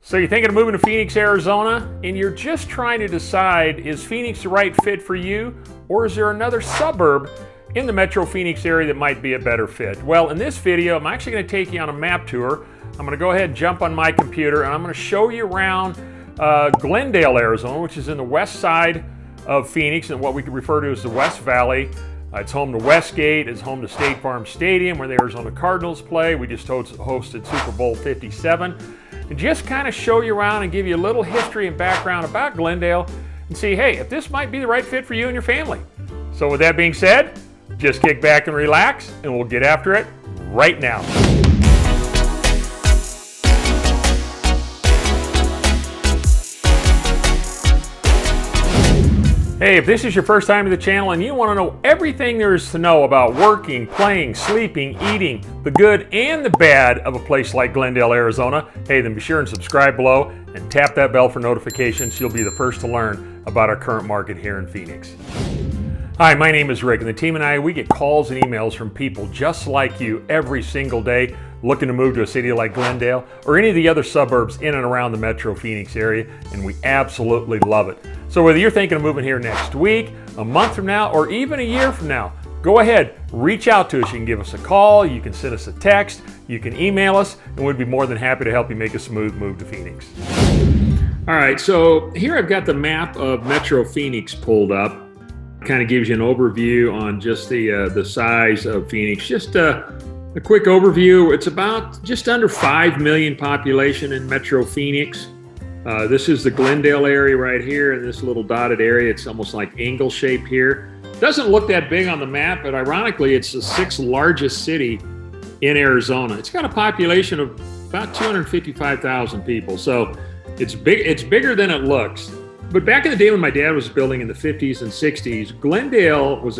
So you're thinking of moving to Phoenix, Arizona, and you're just trying to decide, is Phoenix the right fit for you, or is there another suburb in the Metro Phoenix area that might be a better fit? Well, in this video, I'm actually going to take you on a map tour. I'm going to go ahead and jump on my computer, and I'm going to show you around Glendale, Arizona, which is in the west side of Phoenix, and what we could refer to as the West Valley. It's home to Westgate, it's home to State Farm Stadium, where the Arizona Cardinals play. We just hosted Super Bowl 57. And just kind of show you around and give you a little history and background about Glendale and see, hey, if this might be the right fit for you and your family. So with that being said, just kick back and relax, and we'll get after it right now. Hey, if this is your first time to the channel and you want to know everything there is to know about working, playing, sleeping, eating, the good and the bad of a place like Glendale, Arizona, hey, then be sure and subscribe below and tap that bell for notifications so you'll be the first to learn about our current market here in Phoenix. Hi, my name is Rick, and the team and I, we get calls and emails from people just like you every single day looking to move to a city like Glendale or any of the other suburbs in and around the Metro Phoenix area, and we absolutely love it. So whether you're thinking of moving here next week, a month from now, or even a year from now, go ahead, reach out to us. You can give us a call, you can send us a text, you can email us, and we'd be more than happy to help you make a smooth move to Phoenix. All right, so here I've got the map of Metro Phoenix pulled up. Kind of gives you an overview on just the size of Phoenix. Just a quick overview. It's about just under 5 million population in Metro Phoenix. This is the Glendale area right here, and this little dotted area, it's almost like angle shape here. Doesn't look that big on the map, but ironically, it's the 6th largest city in Arizona. It's got a population of about 255,000 people, so it's big. It's bigger than it looks. But back in the day when my dad was building in the 50s and 60s, Glendale was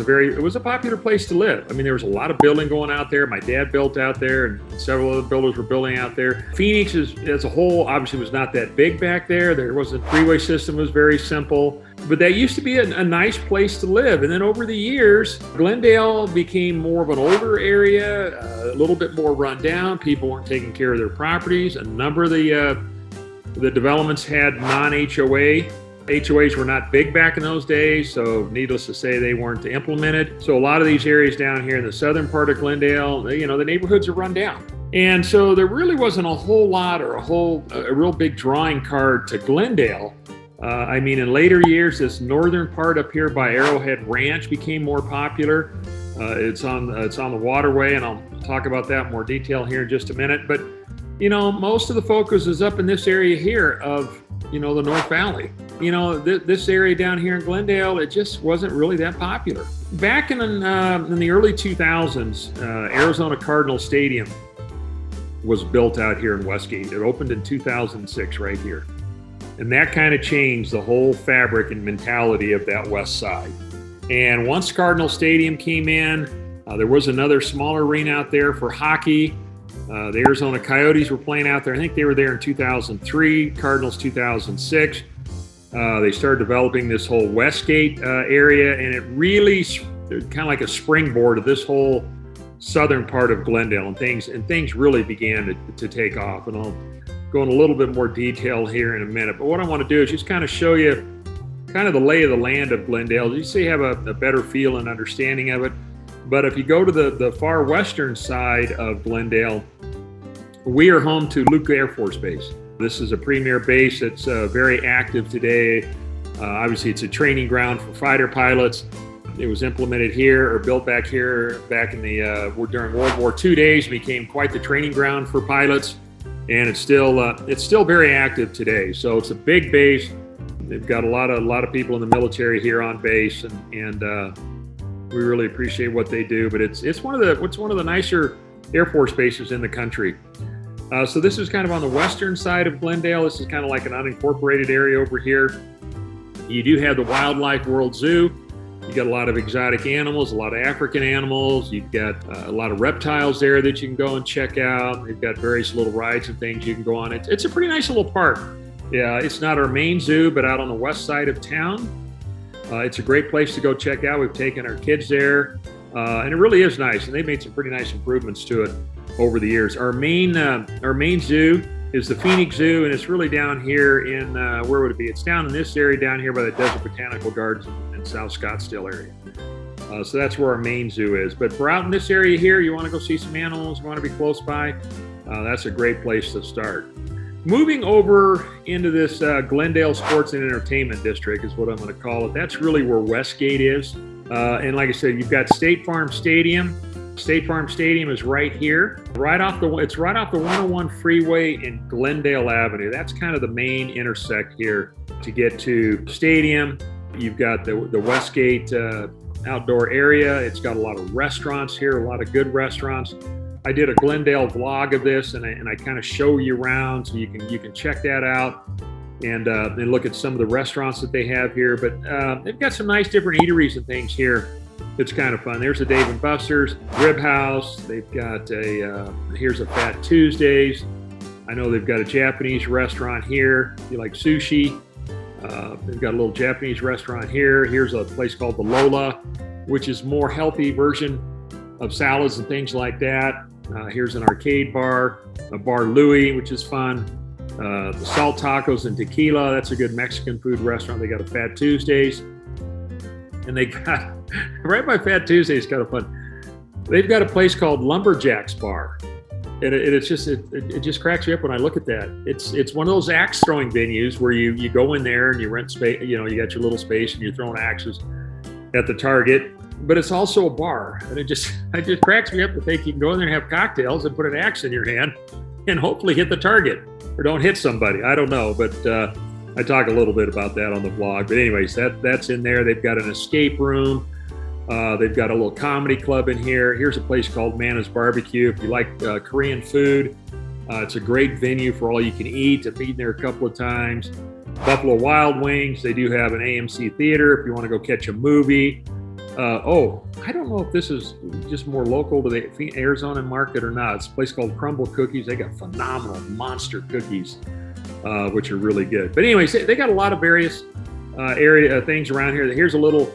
a popular place to live. I mean, there was a lot of building going out there. My dad built out there, and several other builders were building out there. Phoenix as a whole obviously was not that big back there. The freeway system was very simple, but that used to be a nice place to live. And then over the years, Glendale became more of an older area, a little bit more run down. People weren't taking care of their properties. A number of the developments had non-HOA. HOAs were not big back in those days, so needless to say, they weren't implemented. So a lot of these areas down here in the southern part of Glendale, the neighborhoods are run down. And so there really wasn't a whole lot or a real big drawing card to Glendale. I mean, in later years, this northern part up here by Arrowhead Ranch became more popular. It's on the waterway, and I'll talk about that in more detail here in just a minute. But, most of the focus is up in this area here of, the North Valley. This area down here in Glendale, it just wasn't really that popular. Back in the early 2000s, Arizona Cardinals Stadium was built out here in Westgate. It opened in 2006 right here. And that kind of changed the whole fabric and mentality of that west side. And once Cardinal Stadium came in, there was another smaller arena out there for hockey. The Arizona Coyotes were playing out there. I think they were there in 2003, Cardinals 2006. They started developing this whole Westgate area, and it really kind of like a springboard of this whole southern part of Glendale, and things really began to take off. And I'll go in a little bit more detail here in a minute. But what I want to do is just kind of show you kind of the lay of the land of Glendale, just so you have a better feel and understanding of it. But if you go to the far western side of Glendale, we are home to Luke Air Force Base. This is a premier base that's very active today. Obviously, it's a training ground for fighter pilots. It was implemented here or built back here back in during World War II days. It became quite the training ground for pilots, and it's still very active today. So it's a big base. They've got a lot of people in the military here on base, and we really appreciate what they do. But it's one of the nicer Air Force bases in the country. So this is kind of on the western side of Glendale. This is kind of like an unincorporated area over here. You do have the Wildlife World Zoo. You got a lot of exotic animals, a lot of African animals. You've got a lot of reptiles there that you can go and check out. They've got various little rides and things you can go on. It's a pretty nice little park. Yeah, it's not our main zoo, but out on the west side of town. It's a great place to go check out. We've taken our kids there, and it really is nice. And they've made some pretty nice improvements to it over the years. Our main zoo is the Phoenix Zoo, and it's really down here in, where would it be? It's down in this area down here by the Desert Botanical Gardens in South Scottsdale area. So that's where our main zoo is. But for out in this area here, you want to go see some animals, you want to be close by, that's a great place to start. Moving over into this Glendale Sports and Entertainment District is what I'm going to call it. That's really where Westgate is. And like I said, you've got State Farm Stadium. State Farm Stadium is right here. It's right off the 101 freeway in Glendale Avenue. That's kind of the main intersect here to get to Stadium. You've got the Westgate outdoor area. It's got a lot of restaurants here, a lot of good restaurants. I did a Glendale vlog of this, and I kind of show you around, so you can check that out and look at some of the restaurants that they have here. But they've got some nice different eateries and things here. It's kind of fun. There's a Dave & Buster's, Rib House. They've got here's a Fat Tuesdays. I know they've got a Japanese restaurant here. If you like sushi, they've got a little Japanese restaurant here. Here's a place called the Lola, which is more healthy version of salads and things like that. Here's an arcade bar, a Bar Louie, which is fun. The Salt Tacos and Tequila, that's a good Mexican food restaurant. They got a Fat Tuesdays. And they got, right by Fat Tuesdays, kind of fun. They've got a place called Lumberjack's Bar. And it just cracks me up when I look at that. It's one of those axe throwing venues where you go in there and you rent space, you got your little space and you're throwing axes at the target. But it's also a bar, and it just cracks me up to think you can go in there and have cocktails and put an axe in your hand and hopefully hit the target or don't hit somebody. I don't know, but I talk a little bit about that on the vlog. But anyways, that's in there. They've got an escape room. They've got a little comedy club in here. Here's a place called Mana's Barbecue. If you like Korean food, it's a great venue for all you can eat. I've eaten there a couple of times. Buffalo Wild Wings. They do have an AMC theater if you want to go catch a movie. I don't know if this is just more local to the Arizona market or not. It's a place called Crumble Cookies. They got phenomenal monster cookies, which are really good. But anyways, they got a lot of various area things around here. There's a little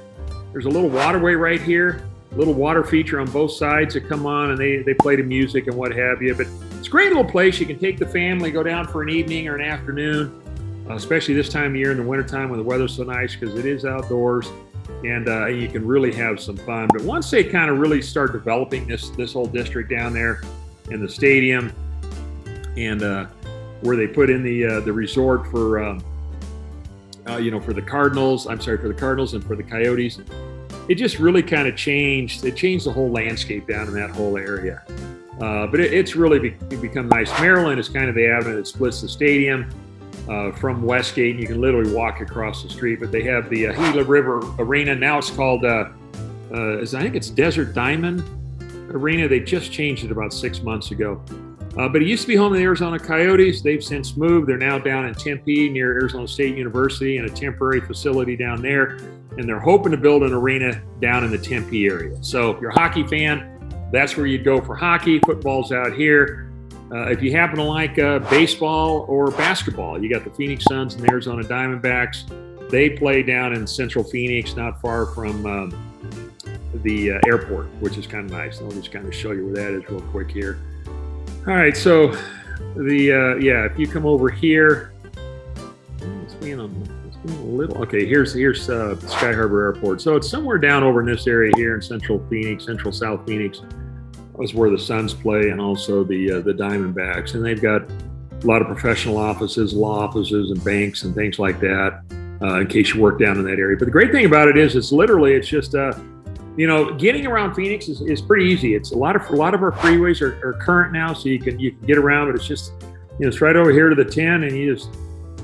waterway right here, a little water feature on both sides that come on, and they play the music and what have you. But it's a great little place. You can take the family, go down for an evening or an afternoon, especially this time of year in the wintertime when the weather's so nice, because it is outdoors. And you can really have some fun. But once they kind of really start developing this whole district down there in the stadium, and where they put in the resort for for the Cardinals, for the Cardinals and for the Coyotes, it just really kind of changed. It changed the whole landscape down in that whole area. But it's really become nice. Maryland is kind of the avenue that splits the stadium from Westgate, and you can literally walk across the street. But they have the Gila River Arena. Now it's called, I think it's Desert Diamond Arena. They just changed it about 6 months ago. But it used to be home to the Arizona Coyotes. They've since moved. They're now down in Tempe near Arizona State University in a temporary facility down there. And they're hoping to build an arena down in the Tempe area. So if you're a hockey fan, that's where you'd go for hockey. Football's out here. If you happen to like baseball or basketball, you got the Phoenix Suns and the Arizona Diamondbacks. They play down in Central Phoenix, not far from the airport, which is kind of nice. I'll just kind of show you where that is real quick here. All right, so if you come over here, it's being a little, okay, here's Sky Harbor Airport. So it's somewhere down over in this area here in Central Phoenix, Central South Phoenix. That was where the Suns play, and also the Diamondbacks. And they've got a lot of professional offices, law offices, and banks and things like that, in case you work down in that area. But the great thing about it is it's just getting around Phoenix is pretty easy. It's a lot of our freeways are current now, so you can get around. But it's just it's right over here to the 10, and you just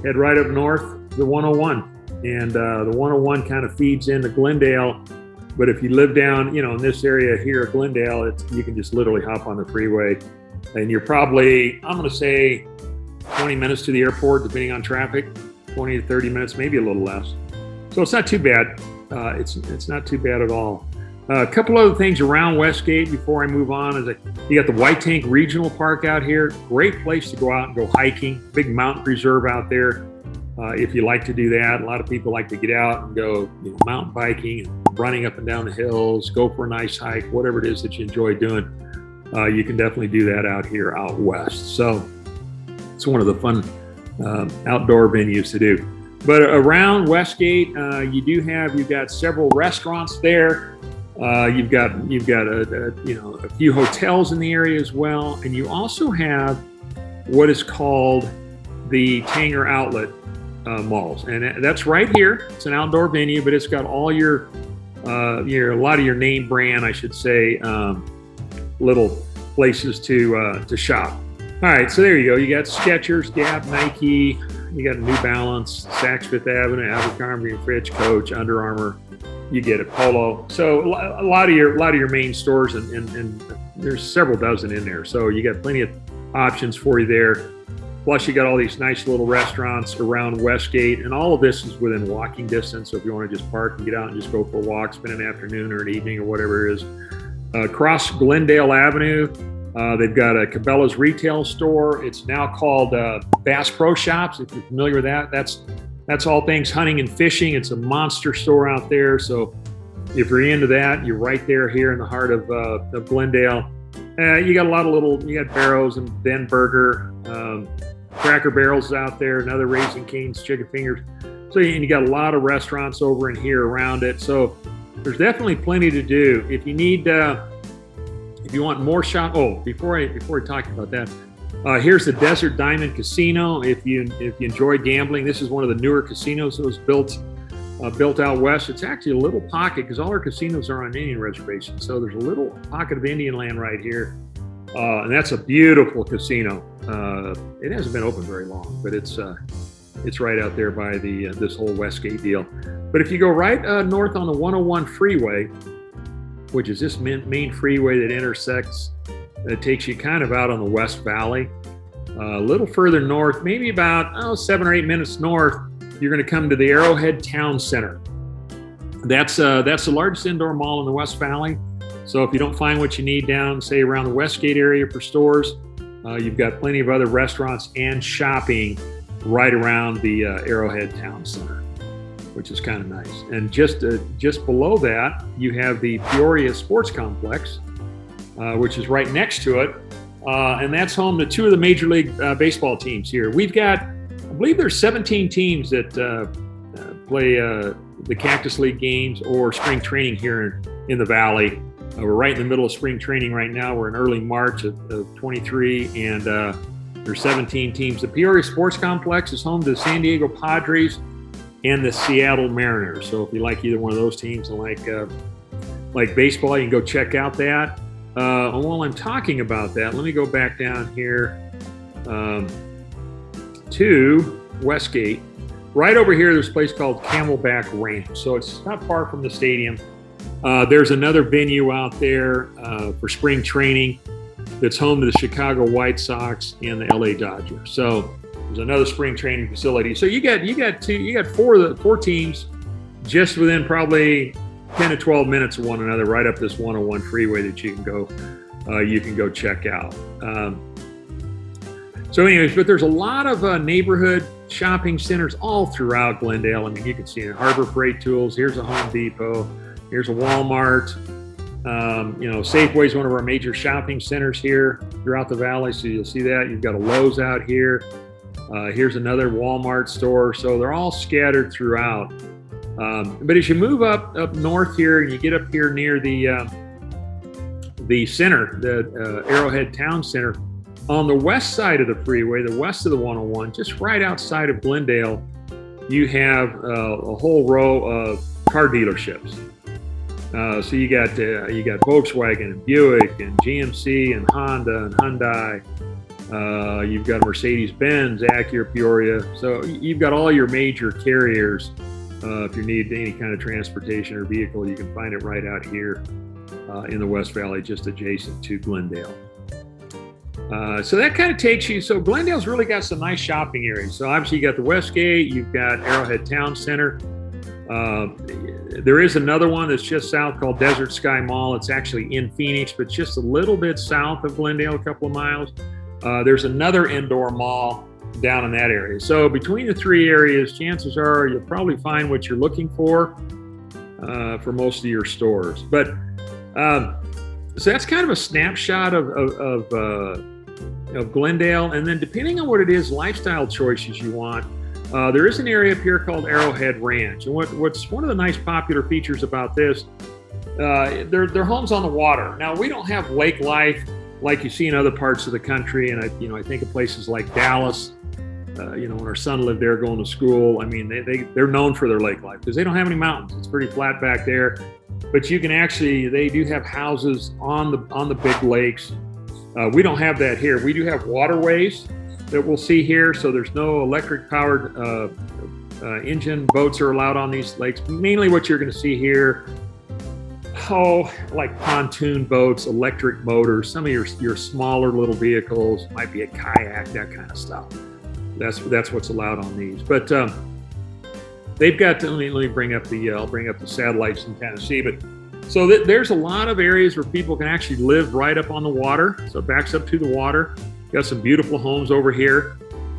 head right up north to the 101, and the 101 kind of feeds into Glendale. But if you live down, in this area here at Glendale, you can just literally hop on the freeway, and you're probably, I'm going to say, 20 minutes to the airport, depending on traffic, 20 to 30 minutes, maybe a little less. So it's not too bad. It's not too bad at all. A couple other things around Westgate before I move on is you got the White Tank Regional Park out here. Great place to go out and go hiking. Big mountain preserve out there. If you like to do that, a lot of people like to get out and go mountain biking, and running up and down the hills, go for a nice hike, whatever it is that you enjoy doing. You can definitely do that out here out west. So It's one of the fun outdoor venues to do. But around Westgate, you've got several restaurants there. You've got a few hotels in the area as well, and you also have what is called the Tanger outlet malls, and that's right here. It's an outdoor venue, but it's got all a lot of your name brand, I should say, little places to shop. All right, so there you go. You got Skechers, Gap, Nike. You got a New Balance, Saks Fifth Avenue, Abercrombie & Fitch, Coach, Under Armour. You get it, Polo. So a lot of your main stores, and there's several dozen in there. So you got plenty of options for you there. Plus, you got all these nice little restaurants around Westgate, and all of this is within walking distance. So if you want to just park and get out and just go for a walk, spend an afternoon or an evening or whatever it is. Across Glendale Avenue, they've got a Cabela's retail store. It's now called Bass Pro Shops. If you're familiar with that, that's all things hunting and fishing. It's a monster store out there. So if you're into that, you're right there here in the heart of Glendale. You got a lot of you got Barrows and Ben Burger, Cracker Barrels out there, another Raising Cane's, Chicken Fingers. So and you got a lot of restaurants over in here around it. So there's definitely plenty to do. If you need, if you want more shop. Oh, before I talk about that, here's the Desert Diamond Casino. If you enjoy gambling, this is one of the newer casinos that was built out west. It's actually a little pocket because all our casinos are on Indian reservations. So there's a little pocket of Indian land right here, and that's a beautiful casino. It hasn't been open very long, but it's right out there by this whole Westgate deal. But if you go right north on the 101 freeway, which is this main freeway that intersects, it takes you kind of out on the West Valley. A little further north, maybe about 7 or 8 minutes north, you're going to come to the Arrowhead Town Center. That's the largest indoor mall in the West Valley. So if you don't find what you need down, say around the Westgate area for stores, you've got plenty of other restaurants and shopping right around the Arrowhead Town Center, which is kind of nice. And just below that, you have the Peoria Sports Complex, which is right next to it. And that's home to two of the Major League Baseball teams here. We've got, I believe there's 17 teams that play the Cactus League games or spring training here in the Valley. We're right in the middle of spring training right now. We're in early March of 23, and there's 17 teams. The Peoria Sports Complex is home to the San Diego Padres and the Seattle Mariners. So if you like either one of those teams and like baseball, you can go check out that. And while I'm talking about that, let me go back down here to Westgate. Right over here, there's a place called Camelback Ranch. So it's not far from the stadium. There's another venue out there for spring training that's home to the Chicago White Sox and the LA Dodgers. So there's another spring training facility. So you got four teams just within probably 10 to 12 minutes of one another, right up this 101 freeway that you can go check out. So anyways, but there's a lot of neighborhood shopping centers all throughout Glendale. I mean, you can see it. Harbor Freight Tools, here's a Home Depot, here's a Walmart. Safeway's one of our major shopping centers here throughout the valley, so you'll see that. You've got a Lowe's out here. Here's another Walmart store. So they're all scattered throughout. But as you move up north here, and you get up here near the center, the Arrowhead Town Center, on the west side of the freeway, the west of the 101, just right outside of Glendale, you have a whole row of car dealerships. So you got Volkswagen and Buick and GMC and Honda and Hyundai. You've got Mercedes-Benz, Acura, Peoria. So you've got all your major carriers. If you need any kind of transportation or vehicle, you can find it right out here in the West Valley, just adjacent to Glendale. So that kind of takes you. So Glendale's really got some nice shopping areas. So obviously you got the Westgate, you've got Arrowhead Town Center. There is another one that's just south called Desert Sky Mall. It's actually in Phoenix, but just a little bit south of Glendale, a couple of miles. There's another indoor mall down in that area. So between the three areas, chances are you'll probably find what you're looking for most of your stores. But so that's kind of a snapshot of of Glendale. And then depending on what it is, lifestyle choices you want, there is an area up here called Arrowhead Ranch. And what's one of the nice popular features about this, they're homes on the water. Now, we don't have lake life like you see in other parts of the country. And I think of places like Dallas, when our son lived there going to school, I mean, they're known for their lake life because they don't have any mountains. It's pretty flat back there. But you can they do have houses on the big lakes. We don't have that here. We do have waterways that we'll see here. So there's no electric powered engine boats are allowed on these lakes. Mainly what you're going to see here, like pontoon boats, electric motors, some of your smaller little vehicles, might be a kayak, that kind of stuff. That's what's allowed on these. But they've got to, let me bring up I'll bring up the satellites and kind of see. But so there's a lot of areas where people can actually live right up on the water. So it backs up to the water. Got some beautiful homes over here.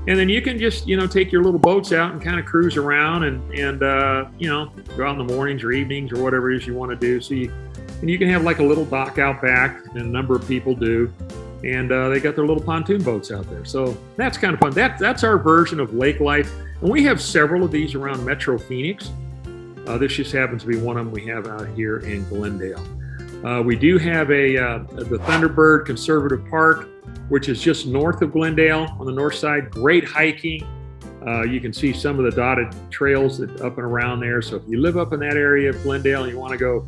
And then you can just, take your little boats out and kind of cruise around and go out in the mornings or evenings or whatever it is you want to do. So you can have like a little dock out back, and a number of people do. And they got their little pontoon boats out there. So that's kind of fun. That's our version of lake life. And we have several of these around Metro Phoenix. This just happens to be one of them we have out here in Glendale. We do have the Thunderbird Conservative Park, which is just north of Glendale on the north side. Great hiking. You can see some of the dotted trails that up and around there. So if you live up in that area of Glendale and you want to go,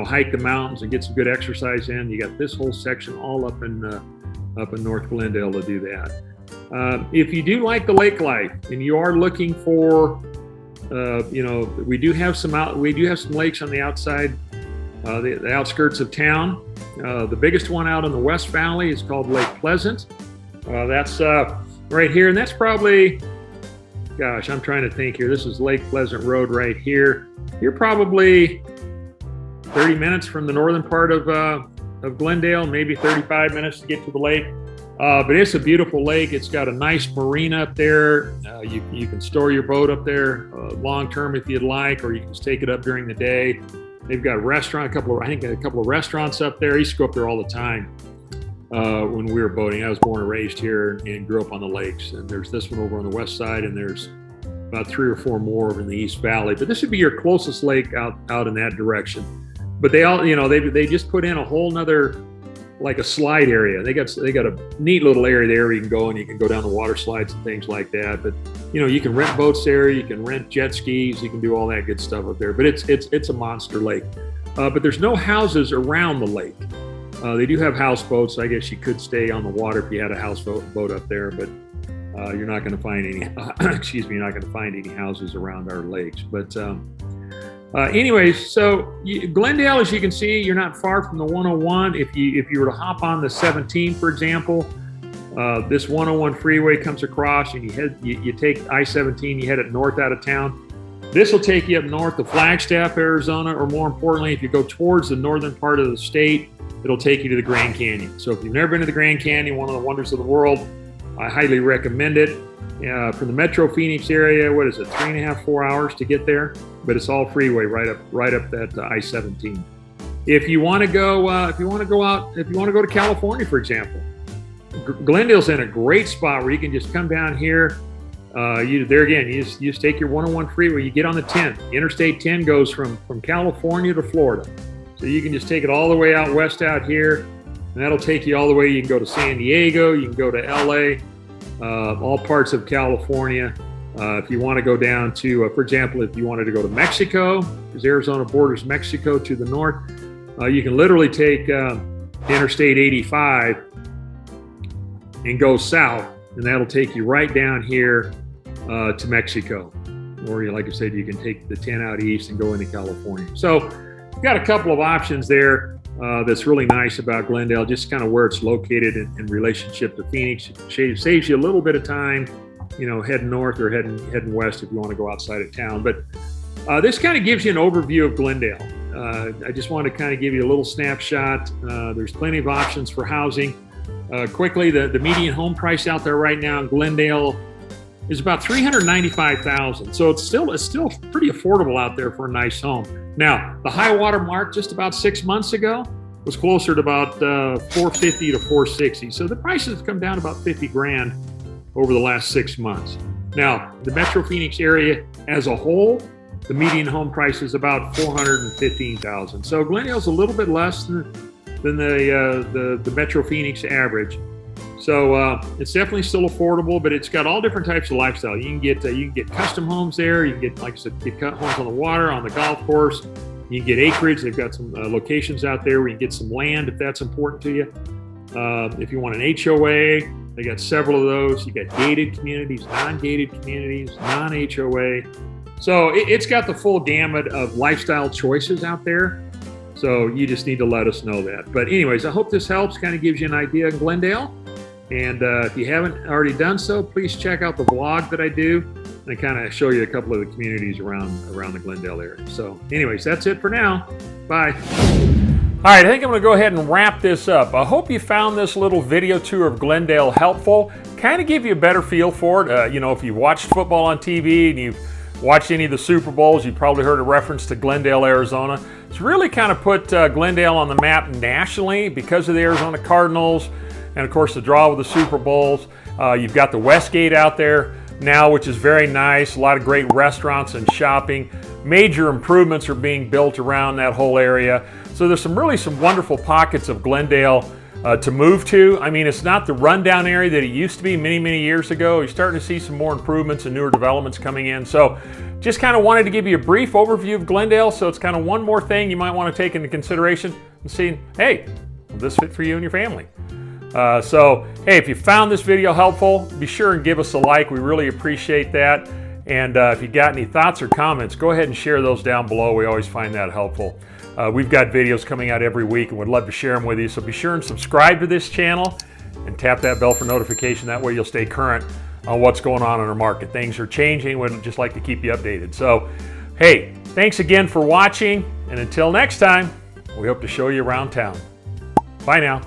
hike the mountains and get some good exercise in, you got this whole section all up in North Glendale to do that. If you do like the lake life and you are looking for, we do have some lakes on the outside, the outskirts of town. The biggest one out in the West Valley is called Lake Pleasant. That's right here, and that's probably, gosh, I'm trying to think here. This is Lake Pleasant Road right here. You're probably 30 minutes from the northern part of Glendale, maybe 35 minutes to get to the lake. But it's a beautiful lake. It's got a nice marina up there. You can store your boat up there long term if you'd like, or you can just take it up during the day. They've got a couple of restaurants up there. I used to go up there all the time when we were boating. I was born and raised here and grew up on the lakes. And there's this one over on the west side, and there's about 3 or 4 more over in the East Valley. But this would be your closest lake out in that direction. But they all, they just put in a whole nother, like a slide area. They got a neat little area there where you can go and you can go down the water slides and things like that. But you can rent boats there, you can rent jet skis, you can do all that good stuff up there. But it's a monster lake. But there's no houses around the lake. They do have houseboats. I guess you could stay on the water if you had a houseboat up there, but you're not going to find any. You're not going to find any houses around our lakes. But anyways, so Glendale, as you can see, you're not far from the 101. If you were to hop on the 17, for example, this 101 freeway comes across, and you take I-17, you head it north out of town. This will take you up north to Flagstaff, Arizona, or more importantly, if you go towards the northern part of the state, it'll take you to the Grand Canyon. So if you've never been to the Grand Canyon, one of the wonders of the world, I highly recommend it. From the Metro Phoenix area, what is it, 3.5, 4 hours to get there? But it's all freeway right up that I-17. If you want to go to California, for example, Glendale's in a great spot where you can just come down here. You just take your 101 freeway. You get on the 10. Interstate 10 goes from California to Florida, so you can just take it all the way out west out here, and that'll take you all the way. You can go to San Diego. You can go to LA. All parts of California. If you want to go down to, for example, if you wanted to go to Mexico, because Arizona borders Mexico to the north, you can literally take Interstate 85 and go south, and that'll take you right down here to Mexico. Or, like I said, you can take the 10 out east and go into California. So you've got a couple of options there. That's really nice about Glendale, just kind of where it's located in relationship to Phoenix. It saves you a little bit of time, heading north or heading west if you want to go outside of town. But this kind of gives you an overview of Glendale. I just want to kind of give you a little snapshot. There's plenty of options for housing. Quickly, the median home price out there right now in Glendale is about $395,000. So it's still pretty affordable out there for a nice home. Now, the high water mark just about 6 months ago was closer to about 450 to 460. So the prices have come down about 50 grand over the last 6 months. Now, the Metro Phoenix area as a whole, the median home price is about $415,000. So Glendale's a little bit less than the Metro Phoenix average. So it's definitely still affordable, but it's got all different types of lifestyle. You can get custom homes there. You can get, like I said, get homes on the water, on the golf course. You can get acreage. They've got some locations out there where you can get some land if that's important to you. If you want an HOA, they got several of those. You got gated communities, non-gated communities, non-HOA. So it's got the full gamut of lifestyle choices out there. So you just need to let us know that. But anyways, I hope this helps, kind of gives you an idea of Glendale. And if you haven't already done so, please check out the vlog that I do. And kind of show you a couple of the communities around the Glendale area. So anyways, that's it for now. Bye. All right, I think I'm going to go ahead and wrap this up. I hope you found this little video tour of Glendale helpful. Kind of give you a better feel for it. You know, if you've watched football on TV and you've watched any of the Super Bowls, you've probably heard a reference to Glendale, Arizona. It's really kind of put Glendale on the map nationally because of the Arizona Cardinals and, of course, the draw with the Super Bowls. You've got the Westgate out there now, which is very nice. A lot of great restaurants and shopping. Major improvements are being built around that whole area. So there's some wonderful pockets of Glendale to move to. I mean, it's not the rundown area that it used to be many years ago. You're starting to see some more improvements and newer developments coming in. So just kind of wanted to give you a brief overview of Glendale. So it's kind of one more thing you might want to take into consideration and see, hey, will this fit for you and your family? So, hey, if you found this video helpful, be sure and give us a like. We really appreciate that. And if you got any thoughts or comments, go ahead and share those down below. We always find that helpful. We've got videos coming out every week and would love to share them with you. So be sure and subscribe to this channel and tap that bell for notification. That way you'll stay current on what's going on in our market. Things are changing. We'd just like to keep you updated. So, hey, thanks again for watching. And until next time, we hope to show you around town. Bye now.